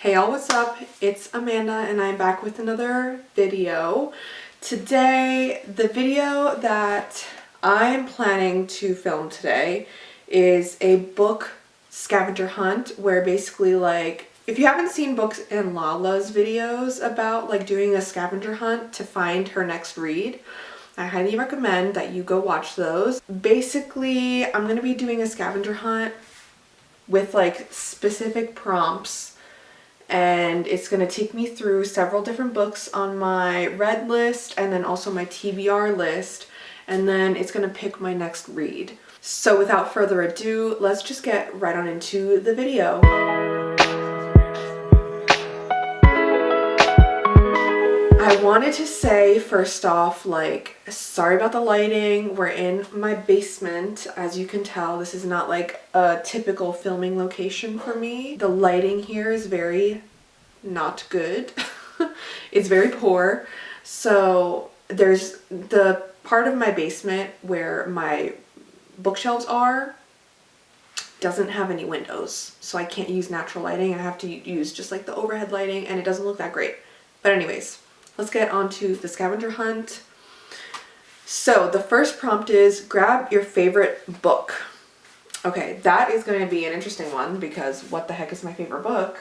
Hey all, what's up? It's Amanda and I'm back with another video. Today, the video that I'm planning to film today is a book scavenger hunt where basically like, if you haven't seen Books and Lala's videos about like doing a scavenger hunt to find her next read, I highly recommend that you go watch those. Basically, I'm going to be doing a scavenger hunt with like specific prompts, and it's going to take me through several different books on my read list and then also my TBR list, and then it's going to pick my next read. So without further ado, let's just get right on into the video. I wanted to say first off, like, sorry about the lighting. We're in my basement. As you can tell, this is not like a typical filming location for me. The lighting here is very not good. It's very poor. So there's the part of my basement where my bookshelves are doesn't have any windows. So I can't use natural lighting. I have to use just like the overhead lighting, and it doesn't look that great. But anyways, let's get on to the scavenger hunt. So the first prompt is grab your favorite book. Okay, that is going to be an interesting one because what the heck is my favorite book?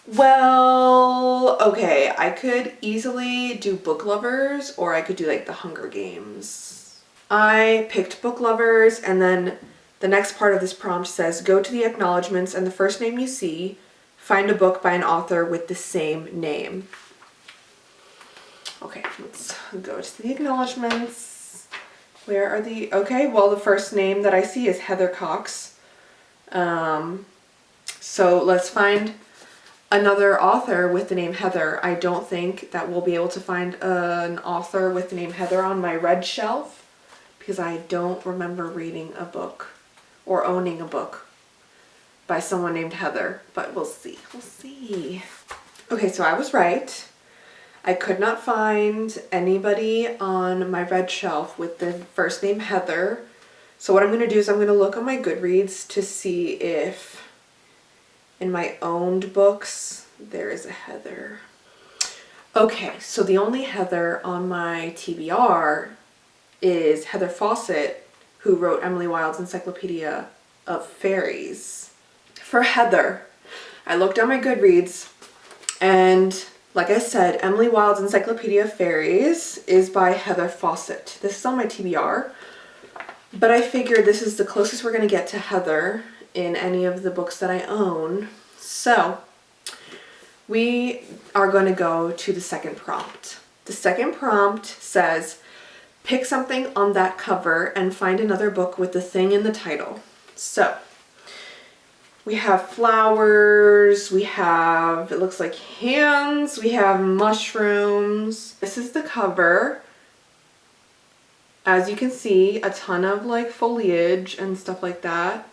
Well, okay, I could easily do Book Lovers, or I could do like The Hunger Games. I picked Book Lovers, and then the next part of this prompt says go to the acknowledgements and the first name you see, find a book by an author with the same name. Okay, let's go to the acknowledgements. Where are the... Okay, well, the first name that I see is Heather Cox. So let's find another author with the name Heather. I don't think that we'll be able to find an author with the name Heather on my read shelf because I don't remember reading a book or owning a book by someone named Heather, but we'll see. We'll see. Okay, so I was right. I could not find anybody on my read shelf with the first name Heather. So what I'm going to do is I'm going to look on my Goodreads to see if in my owned books there is a Heather. Okay, so the only Heather on my TBR is Heather Fawcett, who wrote Emily Wilde's Encyclopedia of Fairies. For Heather, I looked on my Goodreads, and like I said, Emily Wilde's Encyclopedia of Fairies is by Heather Fawcett. This is on my TBR, but I figured this is the closest we're going to get to Heather in any of the books that I own. So we are going to go to the second prompt. The second prompt says, pick something on that cover and find another book with the thing in the title. So we have flowers, we have, it looks like hands, we have mushrooms. This is the cover. As you can see, a ton of like foliage and stuff like that.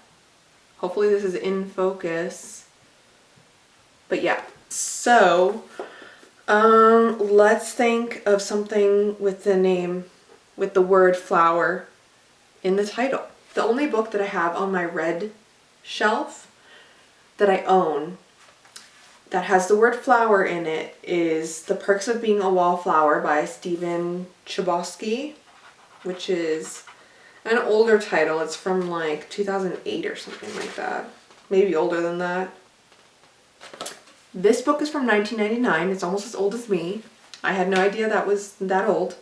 Hopefully this is in focus. But yeah, so let's think of something with the name, with the word flower in the title. The only book that I have on my read shelf that I own that has the word flower in it is The Perks of Being a Wallflower by Stephen Chbosky, which is an older title. It's from like 2008 or something like that. Maybe older than that. This book is from 1999. It's almost as old as me. I had no idea that was that old.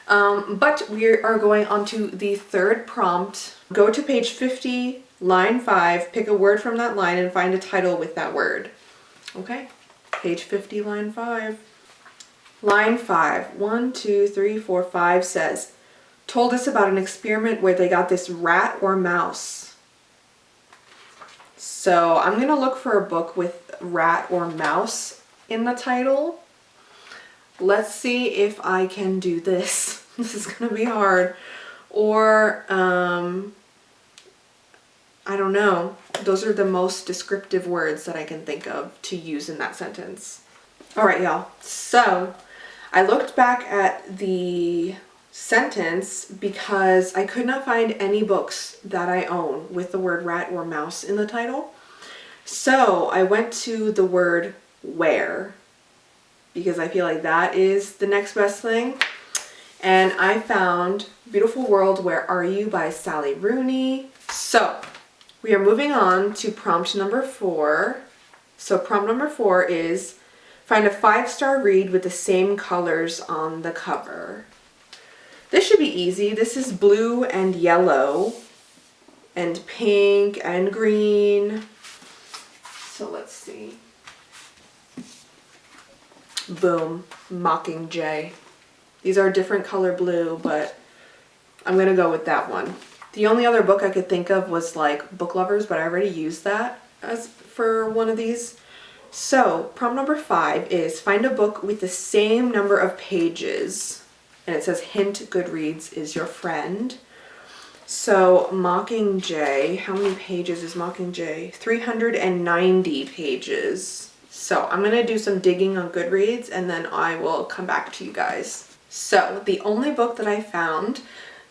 But we are going on to the third prompt. Go to page 50, line 5, pick a word from that line and find a title with that word. Okay, page 50, line 5. Line 5, 1, 2, 3, 4, 5 says, told us about an experiment where they got this rat or mouse. So I'm going to look for a book with rat or mouse in the title. Let's see if I can do this. This is going to be hard. Or, I don't know. Those are the most descriptive words that I can think of to use in that sentence. All right, y'all. So I looked back at the sentence because I could not find any books that I own with the word rat or mouse in the title. So I went to the word where, because I feel like that is the next best thing. And I found Beautiful World, Where Are You by Sally Rooney. So we are moving on to prompt number 4. So prompt number 4 is find a 5-star read with the same colors on the cover. This should be easy. This is blue and yellow and pink and green. So let's see. Boom, Mockingjay. These are different color blue, but I'm gonna go with that one. The only other book I could think of was like Book Lovers, but I already used that as for one of these. So prompt number 5 is find a book with the same number of pages. And it says hint Goodreads is your friend. So Mockingjay, how many pages is Mockingjay? 390 pages. So I'm gonna do some digging on Goodreads and then I will come back to you guys. So the only book that I found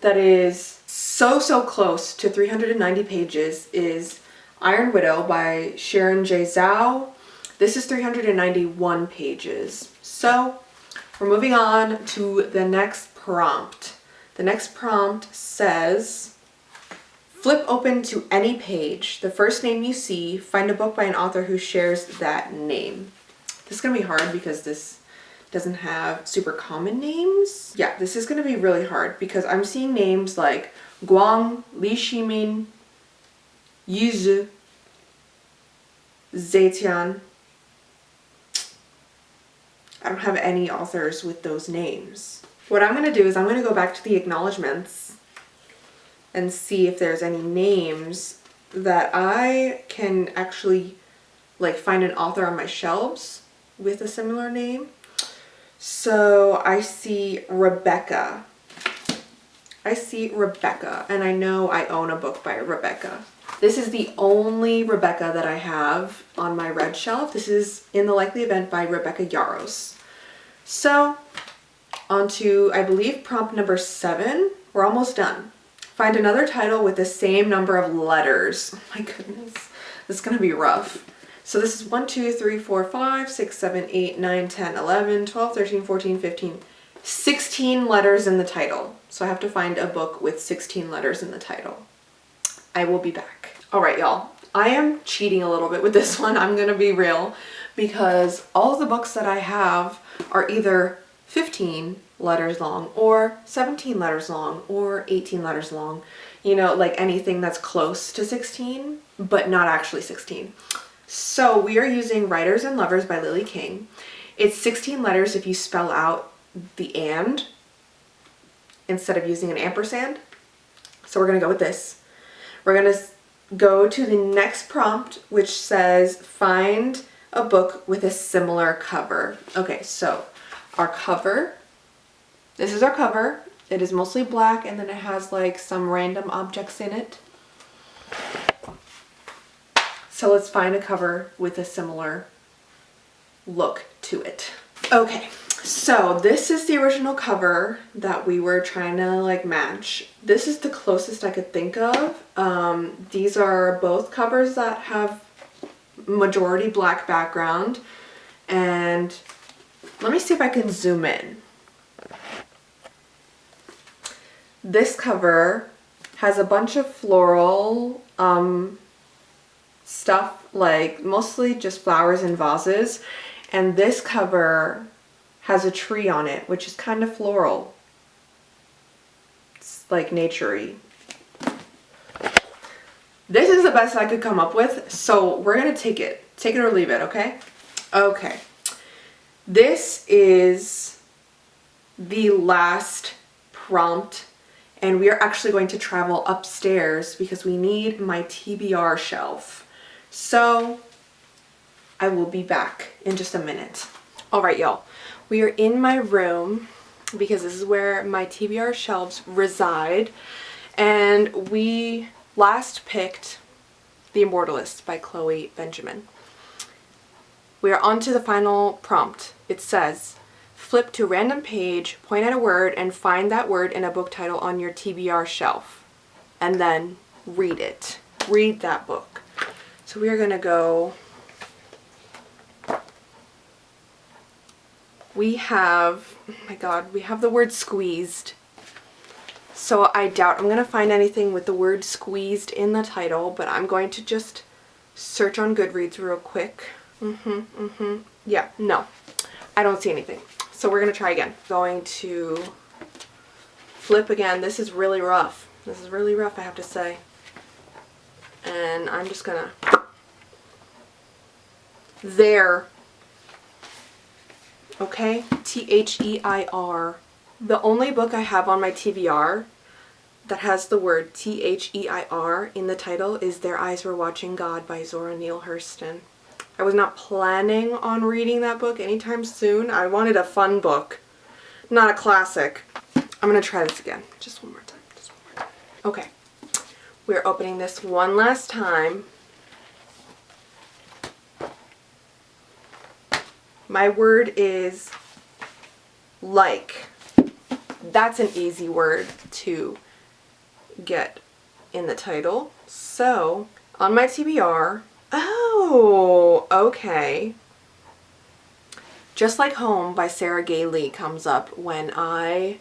that is so close to 390 pages is Iron Widow by Sharon J. Zhao. This is 391 pages. So we're moving on to the next prompt. The next prompt says, flip open to any page. The first name you see, find a book by an author who shares that name. This is gonna be hard because this doesn't have super common names. Yeah, this is gonna be really hard because I'm seeing names like Guang, Li Shimin, Yuzu, Zetian. I don't have any authors with those names. What I'm gonna do is I'm gonna go back to the acknowledgements and see if there's any names that I can actually like find an author on my shelves with a similar name. So I see Rebecca. And I know I own a book by Rebecca. This is the only Rebecca that I have on my red shelf. This is In the Likely Event by Rebecca Yarros. So on to, I believe, prompt number 7. We're almost done. Find another title with the same number of letters. Oh my goodness, this is gonna be rough. So this is 1, 2, 3, 4, 5, 6, 7, 8, 9, 10, 11, 12, 13, 14, 15, 16 letters in the title. So I have to find a book with 16 letters in the title. I will be back. All right, y'all. I am cheating a little bit with this one. I'm gonna be real because all of the books that I have are either 15 letters long or 17 letters long or 18 letters long. You know, like anything that's close to 16, but not actually 16. So we are using Writers and Lovers by Lily King. It's 16 letters if you spell out the and instead of using an ampersand. So we're gonna go with this. We're gonna go to the next prompt, which says find a book with a similar cover. Okay, so our cover, this is our cover. It is mostly black and then it has like some random objects in it. So let's find a cover with a similar look to it. Okay, so this is the original cover that we were trying to like match. This is the closest I could think of. These are both covers that have majority black background. And let me see if I can zoom in. This cover has a bunch of floral stuff, like mostly just flowers and vases, and this cover has a tree on it, which is kind of floral. It's like nature-y. This is the best I could come up with, so we're gonna take it or leave it, okay? Okay. This is the last prompt, and we are actually going to travel upstairs because we need my TBR shelf. So I will be back in just a minute. All right, y'all. We are in my room because this is where my TBR shelves reside. And we last picked The Immortalist by Chloe Benjamin. We are on to the final prompt. It says, flip to a random page, point at a word, and find that word in a book title on your TBR shelf. And then read it. Read that book. So we are going to go, we have, oh my god, we have the word squeezed. So I doubt I'm going to find anything with the word squeezed in the title, but I'm going to just search on Goodreads real quick. Yeah, no, I don't see anything. So we're going to try again. Going to flip again. This is really rough. This is really rough, I have to say. And I'm just going to, there. Okay, T-H-E-I-R. The only book I have on my TBR that has the word T-H-E-I-R in the title is Their Eyes Were Watching God by Zora Neale Hurston. I was not planning on reading that book anytime soon. I wanted a fun book, not a classic. I'm going to try this again. Just one more time. Just one more time. Okay. We're opening this one last time. My word is like. That's an easy word to get in the title. So, on my TBR, oh, okay. Just Like Home by Sarah Gay Lee comes up when I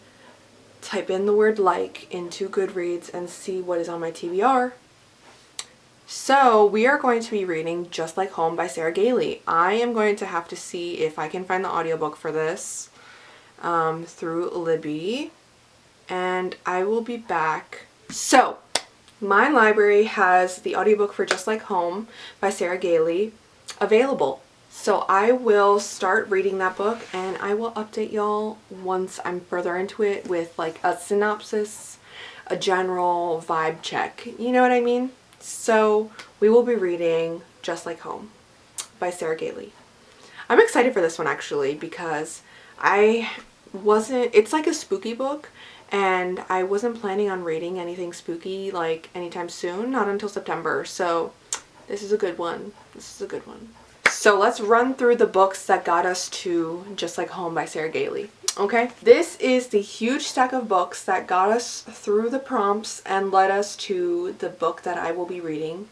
type in the word like into Goodreads and see what is on my TBR. So we are going to be reading Just Like Home by Sarah Gay Lee. I am going to have to see if I can find the audiobook for this through Libby, and I will be back. So my library has the audiobook for Just Like Home by Sarah Gay Lee available. So I will start reading that book and I will update y'all once I'm further into it with like a synopsis, a general vibe check. You know what I mean? So we will be reading Just Like Home by Sarah Gay Lee. I'm excited for this one actually because it's like a spooky book and I wasn't planning on reading anything spooky like anytime soon, not until September. So this is a good one. This is a good one. So let's run through the books that got us to Just Like Home by Sarah Gay Lee. Okay, this is the huge stack of books that got us through the prompts and led us to the book that I will be reading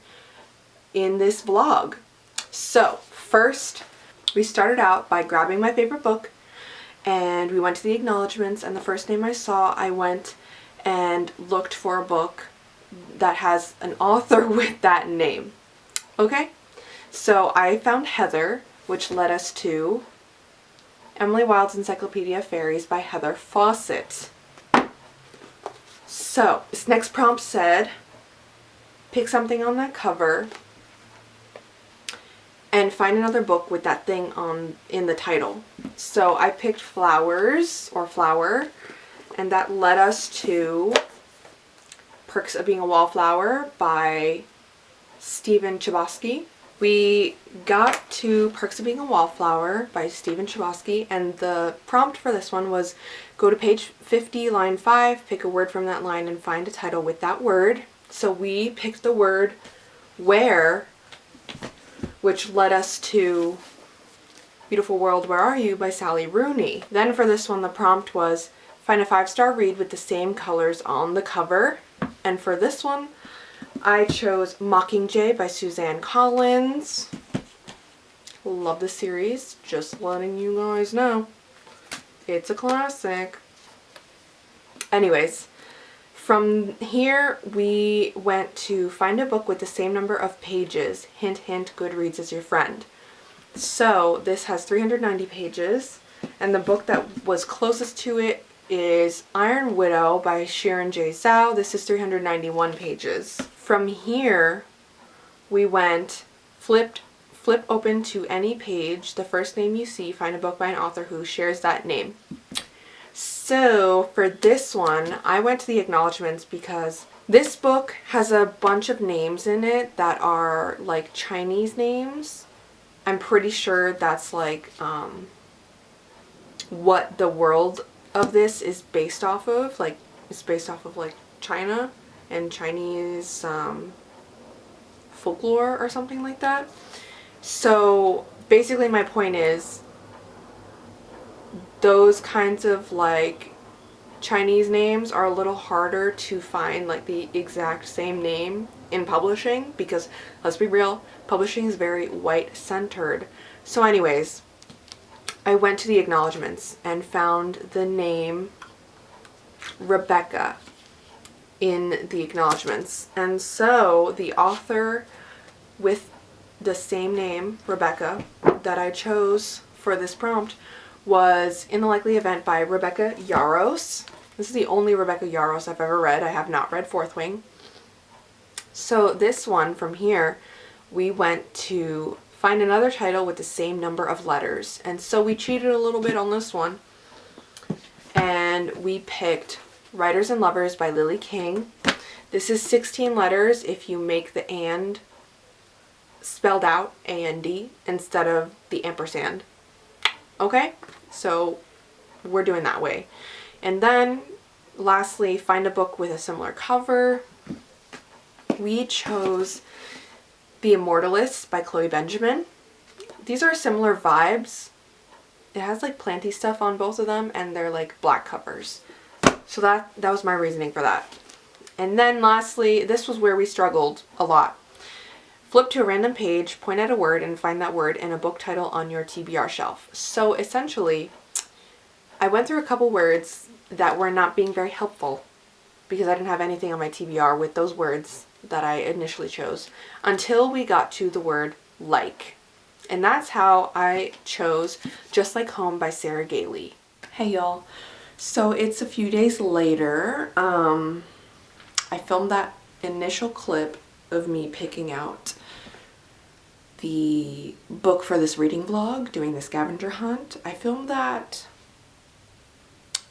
in this vlog. So first, we started out by grabbing my favorite book and we went to the acknowledgements, and the first name I saw, I went and looked for a book that has an author with that name. Okay? So I found Heather, which led us to Emily Wilde's Encyclopedia of Fairies by Heather Fawcett. So this next prompt said, pick something on that cover and find another book with that thing in the title. So I picked Flowers or Flower, and that led us to Perks of Being a Wallflower by Stephen Chbosky. We got to Perks of Being a Wallflower by Stephen Chbosky, and the prompt for this one was go to page 50, line 5, pick a word from that line and find a title with that word. So we picked the word where, which led us to Beautiful World, Where Are You by Sally Rooney. Then for this one, the prompt was find a 5-star read with the same colors on the cover. And for this one, I chose Mockingjay by Suzanne Collins. Love the series, just letting you guys know. It's a classic. Anyways, from here we went to find a book with the same number of pages. Hint, hint, Goodreads is your friend. So this has 390 pages, and the book that was closest to it is Iron Widow by Sharon J. Zhao. This is 391 pages. From here, we went, flip open to any page, the first name you see, find a book by an author who shares that name. So for this one, I went to the acknowledgements because this book has a bunch of names in it that are like Chinese names. I'm pretty sure that's like what the world of this is based off of. Like, it's based off of like China and Chinese folklore or something like that. So basically my point is those kinds of like Chinese names are a little harder to find like the exact same name in publishing because, let's be real, publishing is very white centered. So anyways, I went to the acknowledgements and found the name Rebecca in the acknowledgements. And so the author with the same name, Rebecca, that I chose for this prompt was In the Likely Event by Rebecca Yarros. This is the only Rebecca Yarros I've ever read. I have not read Fourth Wing. So this one from here, we went to find another title with the same number of letters. And so we cheated a little bit on this one. And we picked Writers and Lovers by Lily King. This is 16 letters if you make the and spelled out, A-N-D, instead of the ampersand. Okay? So we're doing that way. And then lastly, find a book with a similar cover. We chose The Immortalist by Chloe Benjamin. These are similar vibes. It has like planty stuff on both of them and they're like black covers. So that was my reasoning for that. And then lastly, this was where we struggled a lot. Flip to a random page, point at a word, and find that word in a book title on your TBR shelf. So essentially, I went through a couple words that were not being very helpful because I didn't have anything on my TBR with those words that I initially chose until we got to the word like. And that's how I chose Just Like Home by Sarah Gailey. Hey y'all. So it's a few days later. I filmed that initial clip of me picking out the book for this reading vlog, doing the scavenger hunt. I filmed that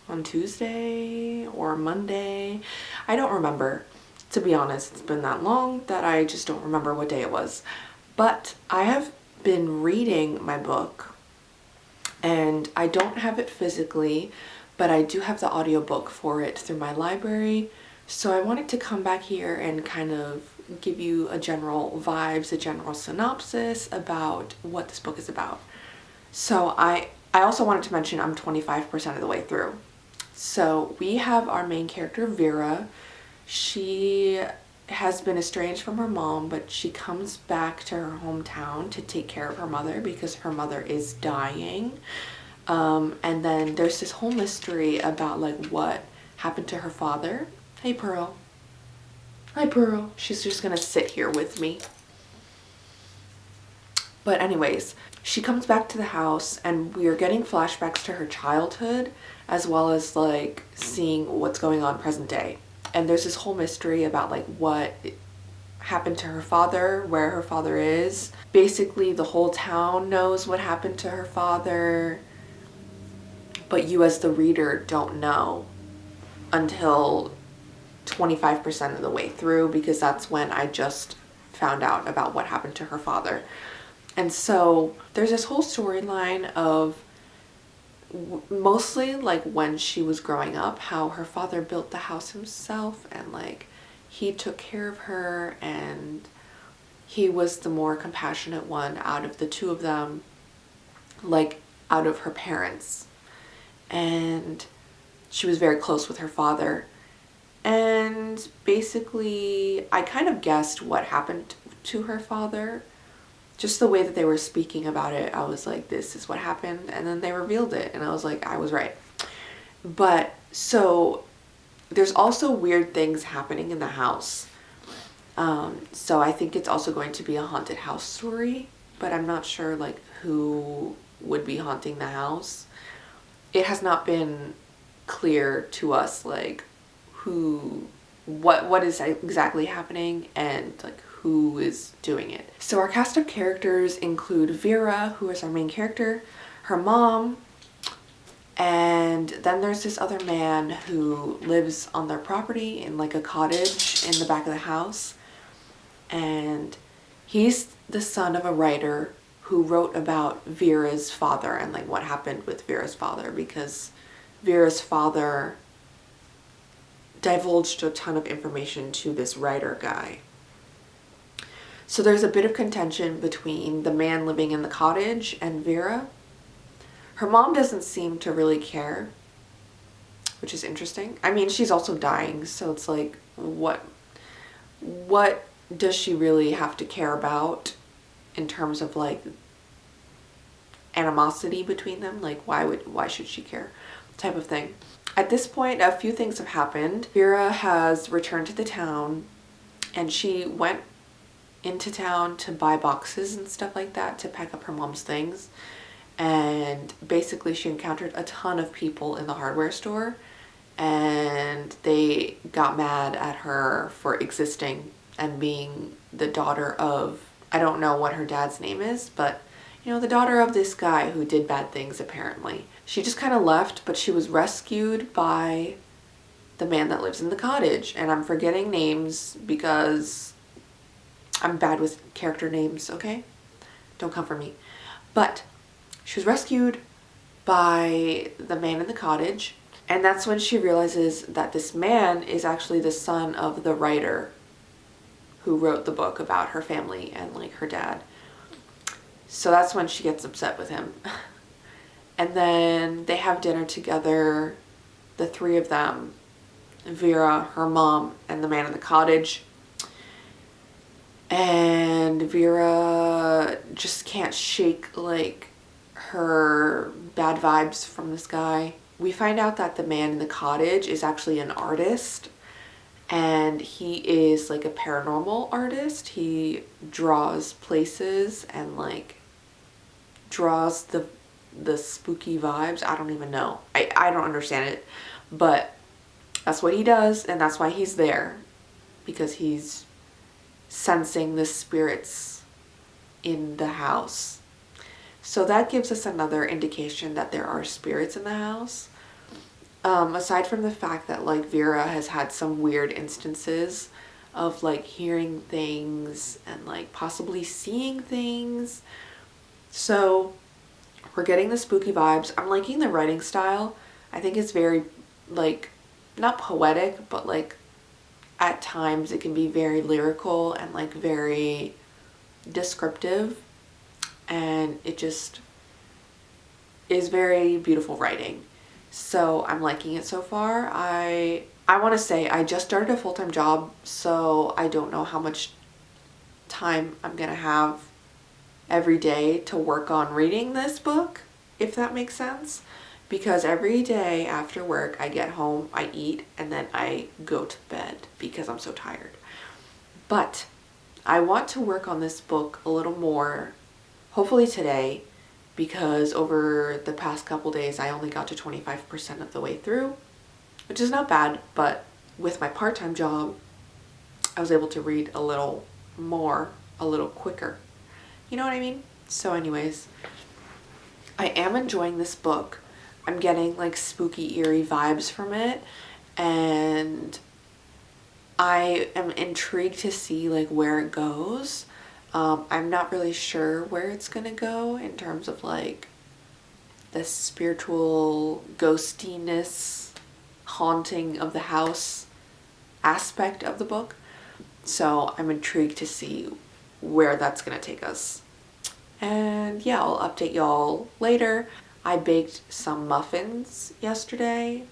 on Tuesday or Monday. I don't remember. To be honest, it's been that long that I just don't remember what day it was. But I have been reading my book and I don't have it physically, but I do have the audiobook for it through my library. So I wanted to come back here and kind of give you a general vibes, a general synopsis about what this book is about. So I also wanted to mention I'm 25% of the way through. So we have our main character, Vera. She has been estranged from her mom, but she comes back to her hometown to take care of her mother because her mother is dying. And then there's this whole mystery about like what happened to her father. Hey Pearl. Hi Pearl. She's just gonna sit here with me. But anyways, she comes back to the house and we are getting flashbacks to her childhood as well as like seeing what's going on present day. And there's this whole mystery about like what happened to her father, where her father is. Basically the whole town knows what happened to her father, but you as the reader don't know until 25% of the way through because that's when I just found out about what happened to her father. And so there's this whole storyline of mostly like when she was growing up, how her father built the house himself and like he took care of her and he was the more compassionate one out of the two of them, like out of her parents. And she was very close with her father. And basically I kind of guessed what happened to her father. Just the way that they were speaking about it, I was like, this is what happened. And then they revealed it and I was like, I was right. But so there's also weird things happening in the house. So I think it's also going to be a haunted house story, but I'm not sure like who would be haunting the house. It has not been clear to us like what is exactly happening and like who is doing it. So our cast of characters include Vera, who is our main character, her mom, and then there's this other man who lives on their property in like a cottage in the back of the house. And he's the son of a writer who wrote about Vera's father and like what happened with Vera's father, because Vera's father divulged a ton of information to this writer guy. So there's a bit of contention between the man living in the cottage and Vera. Her mom doesn't seem to really care. which is interesting. I mean, she's also dying, so it's like, what does she really have to care about in terms of like animosity between them? Like, why should she care, type of thing. At this point, a few things have happened. Vera has returned to the town, and she went into town to buy boxes and stuff like that to pack up her mom's things. And basically she encountered a ton of people in the hardware store, and they got mad at her for existing and being the daughter of, I don't know what her dad's name is, but you know, the daughter of this guy who did bad things apparently. She just kind of left, but she was rescued by the man that lives in the cottage, and I'm forgetting names because I'm bad with character names, okay? Don't come for me. But she was rescued by the man in the cottage, and that's when she realizes that this man is actually the son of the writer who wrote the book about her family and like her dad. So that's when she gets upset with him. And then they have dinner together, the three of them, Vera, her mom, and the man in the cottage. And Vera just can't shake like her bad vibes from this guy. We find out that the man in the cottage is actually an artist, and he is like a paranormal artist. He draws places and like draws the spooky vibes. I don't even know. I don't understand it, but that's what he does, and that's why he's there, because he's sensing the spirits in the house. So that gives us another indication that there are spirits in the house. Aside from the fact that like Vera has had some weird instances of like hearing things and like possibly seeing things. So we're getting the spooky vibes. I'm liking the writing style. I think it's very like, not poetic, but like at times it can be very lyrical and like very descriptive, and it just is very beautiful writing. So I'm liking it so far. I want to say I just started a full-time job, so I don't know how much time I'm gonna have every day to work on reading this book, if that makes sense. Because every day after work I get home, I eat, and then I go to bed because I'm so tired. But I want to work on this book a little more, hopefully today, because over the past couple days I only got to 25% of the way through, which is not bad, but with my part-time job I was able to read a little more, a little quicker. You know what I mean? So anyways, I am enjoying this book. I'm getting like spooky, eerie vibes from it, and I am intrigued to see like where it goes. I'm not really sure where it's gonna go in terms of like the spiritual ghostiness, haunting of the house aspect of the book. So I'm intrigued to see where that's gonna take us. And yeah, I'll update y'all later. I baked some muffins yesterday,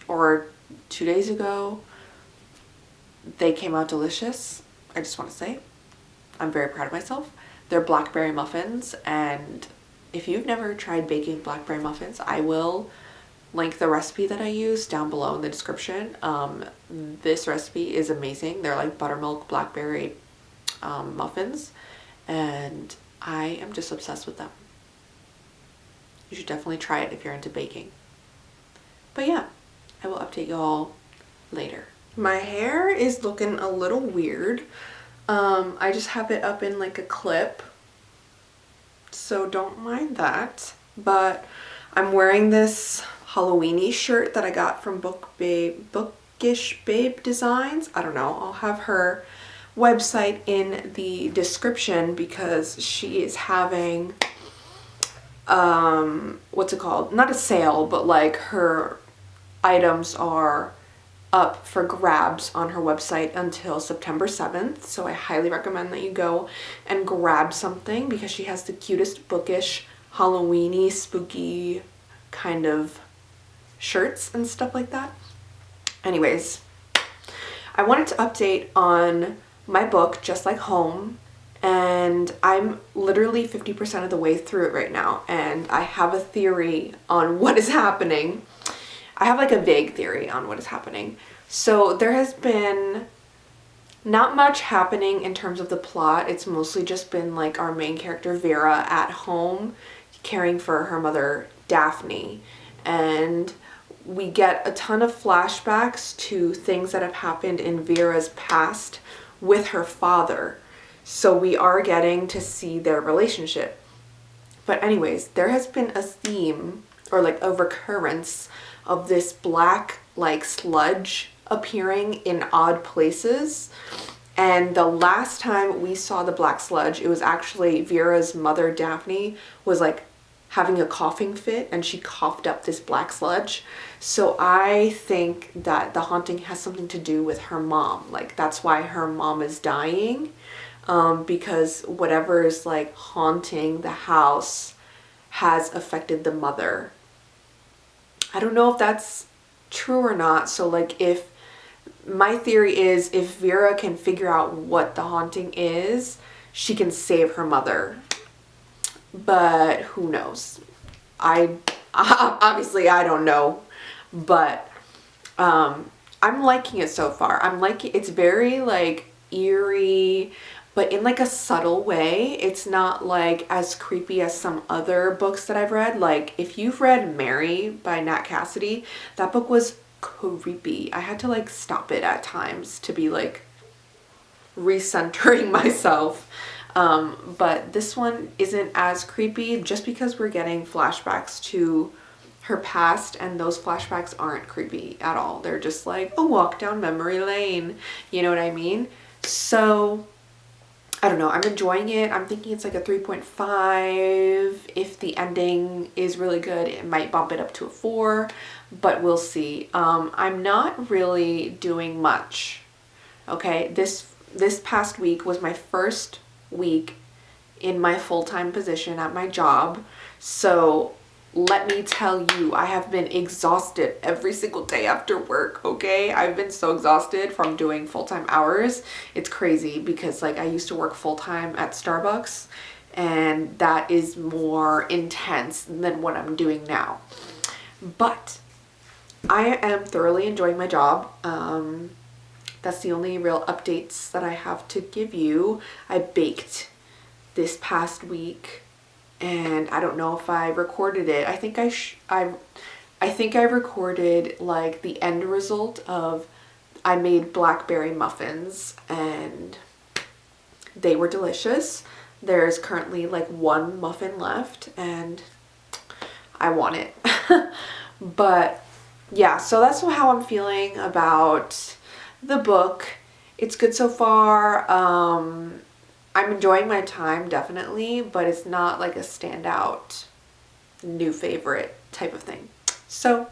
or 2 days ago. They came out delicious. I just want to say I'm very proud of myself. They're blackberry muffins, and if you've never tried baking blackberry muffins, I will link the recipe that I use down below in the description. This recipe is amazing. They're like buttermilk blackberry muffins, and I am just obsessed with them. You should definitely try it if you're into baking. But yeah, I will update y'all later. My hair is looking a little weird. I just have it up in like a clip, so don't mind that. But I'm wearing this Halloween-y shirt that I got from Bookish Babe Designs. I don't know, I'll have her website in the description because she is having what's it called, not a sale, but like her items are up for grabs on her website until September 7th. So I highly recommend that you go and grab something, because she has the cutest bookish Halloween-y spooky kind of shirts and stuff like that. Anyways, I wanted to update on my book, Just Like Home, and I'm literally 50% of the way through it right now, and I have a theory on what is happening. I have like a vague theory on what is happening. So there has been not much happening in terms of the plot. It's mostly just been like our main character Vera at home caring for her mother Daphne, and we get a ton of flashbacks to things that have happened in Vera's past with her father. So we are getting to see their relationship. But anyways, there has been a theme or like a recurrence of this black like sludge appearing in odd places. And the last time we saw the black sludge, it was actually Vera's mother Daphne was like having a coughing fit and she coughed up this black sludge. So I think that the haunting has something to do with her mom. Like that's why her mom is dying, because whatever is like haunting the house has affected the mother. I don't know if that's true or not. So like if my theory is if Vera can figure out what the haunting is, she can save her mother. But who knows? I obviously I don't know, but I'm liking it so far. I'm liking it's very like eerie, but in like a subtle way. It's not like as creepy as some other books that I've read. Like if you've read Mary by Nat Cassidy, that book was creepy. I had to like stop it at times to be like recentering myself. But this one isn't as creepy just because we're getting flashbacks to her past, and those flashbacks aren't creepy at all. They're just like a walk down memory lane. You know what I mean? So I don't know. I'm enjoying it. I'm thinking it's like a 3.5. If the ending is really good, it might bump it up to a 4, but we'll see. I'm not really doing much. Okay, this past week was my first week in my full-time position at my job. So let me tell you, I have been exhausted every single day after work, okay? I've been so exhausted from doing full-time hours. It's crazy because like I used to work full-time at Starbucks, and that is more intense than what I'm doing now. But I am thoroughly enjoying my job. That's the only real updates that I have to give you. I baked this past week, and I don't know if I recorded it. I think I think I recorded like the end result of I made blackberry muffins, and they were delicious. There's currently like one muffin left, and I want it. But yeah, so that's how I'm feeling about the book. It's good so far. I'm enjoying my time, definitely, but it's not like a standout new favorite type of thing. So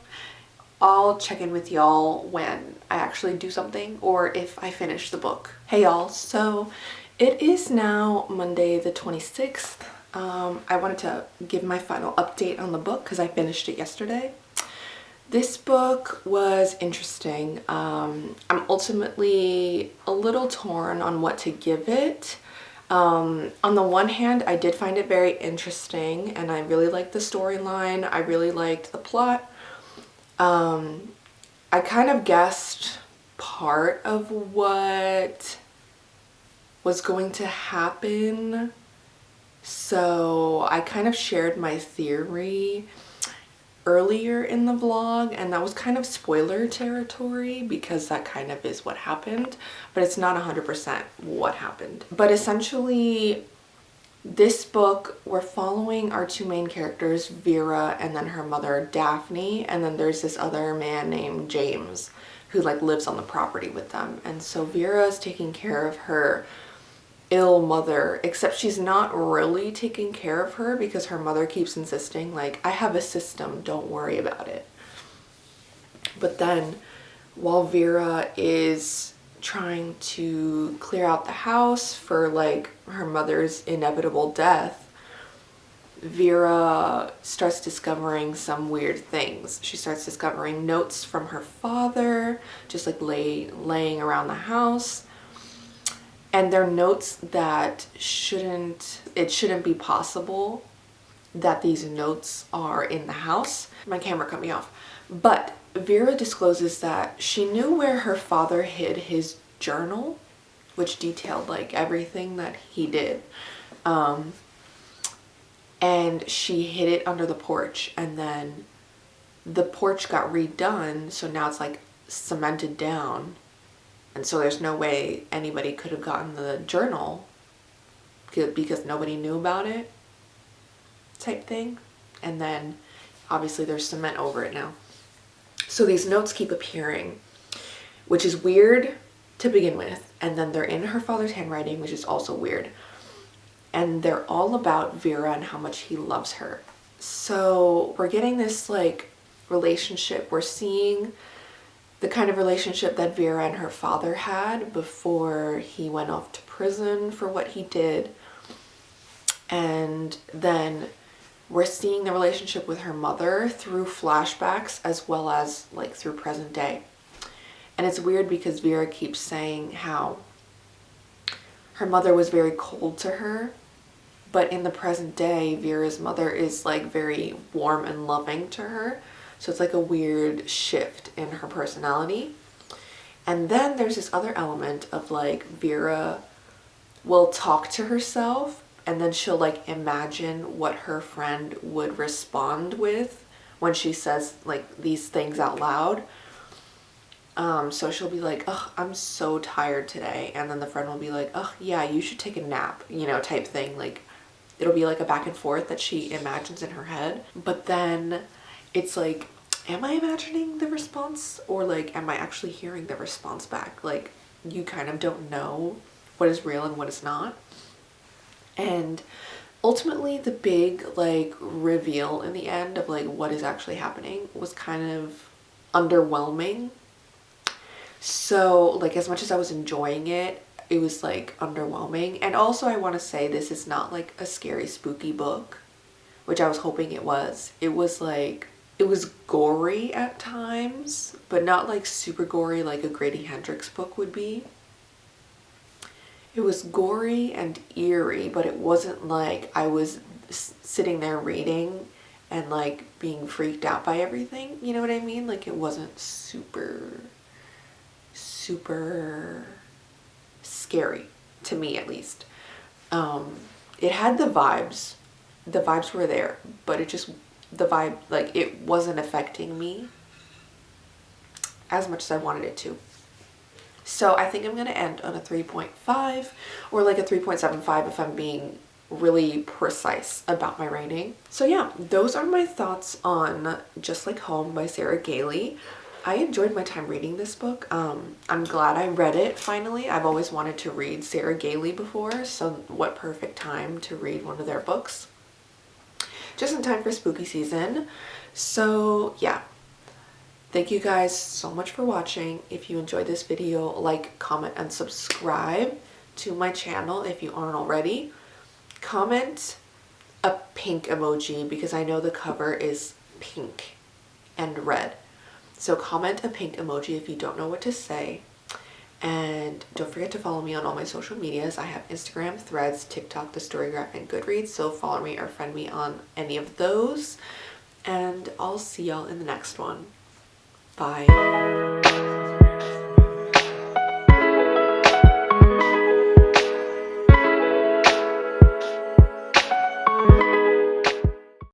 I'll check in with y'all when I actually do something or if I finish the book. Hey y'all, so it is now Monday the 26th. I wanted to give my final update on the book because I finished it yesterday. This book was interesting. I'm ultimately a little torn on what to give it. On the one hand, I did find it very interesting, and I really liked the storyline. I really liked the plot. I kind of guessed part of what was going to happen, so I kind of shared my theory earlier in the vlog, and that was kind of spoiler territory because that kind of is what happened, but it's not 100% what happened. But essentially, this book, we're following our two main characters, Vera and then her mother Daphne, and then there's this other man named James who like lives on the property with them. And so Vera is taking care of her ill mother, except she's not really taking care of her because her mother keeps insisting like, I have a system, don't worry about it. But then while Vera is trying to clear out the house for like her mother's inevitable death, Vera starts discovering some weird things. She starts discovering notes from her father, just like laying around the house. And they're notes that it shouldn't be possible that these notes are in the house. My camera cut me off. But Vera discloses that she knew where her father hid his journal, which detailed like everything that he did. And she hid it under the porch, and then the porch got redone, so now it's like cemented down, and so there's no way anybody could have gotten the journal because nobody knew about it, type thing. And then obviously there's cement over it now. So these notes keep appearing, which is weird to begin with, and then they're in her father's handwriting, which is also weird. And they're all about Vera and how much he loves her. So we're getting this like relationship. We're seeing the kind of relationship that Vera and her father had before he went off to prison for what he did. And then we're seeing the relationship with her mother through flashbacks as well as like through present day. And it's weird because Vera keeps saying how her mother was very cold to her, but in the present day, Vera's mother is like very warm and loving to her. So it's like a weird shift in her personality. And then there's this other element of like Vera will talk to herself, and then she'll like imagine what her friend would respond with when she says like these things out loud. So she'll be like, "Oh, I'm so tired today," and then the friend will be like, "Oh yeah, you should take a nap," you know, type thing. Like it'll be like a back and forth that she imagines in her head. But then it's like, am I imagining the response, or like am I actually hearing the response back? Like you kind of don't know what is real and what is not. And ultimately the big like reveal in the end of like what is actually happening was kind of underwhelming. So like as much as I was enjoying it, it was like underwhelming. And also I want to say this is not like a scary spooky book, which I was hoping it was. It was like, it was gory at times, but not like super gory like a Grady Hendrix book would be. It was gory and eerie, but it wasn't like I was sitting there reading and like being freaked out by everything. You know what I mean? Like it wasn't super scary, to me at least. It had the vibes. The vibes were there, but it just, the vibe, like it wasn't affecting me as much as I wanted it to. So I think I'm going to end on a 3.5 or like a 3.75 if I'm being really precise about my rating. So yeah, those are my thoughts on Just Like Home by Sarah Gailey. I enjoyed my time reading this book. I'm glad I read it finally. I've always wanted to read Sarah Gailey before, so what perfect time to read one of their books. Just in time for spooky season. So yeah, thank you guys so much for watching. If you enjoyed this video, like, comment, and subscribe to my channel if you aren't already. Comment a pink emoji because I know the cover is pink and red. So comment a pink emoji if you don't know what to say. And don't forget to follow me on all my social medias. I have Instagram, Threads, TikTok, The Storygraph, and Goodreads. So follow me or friend me on any of those. And I'll see y'all in the next one. Bye.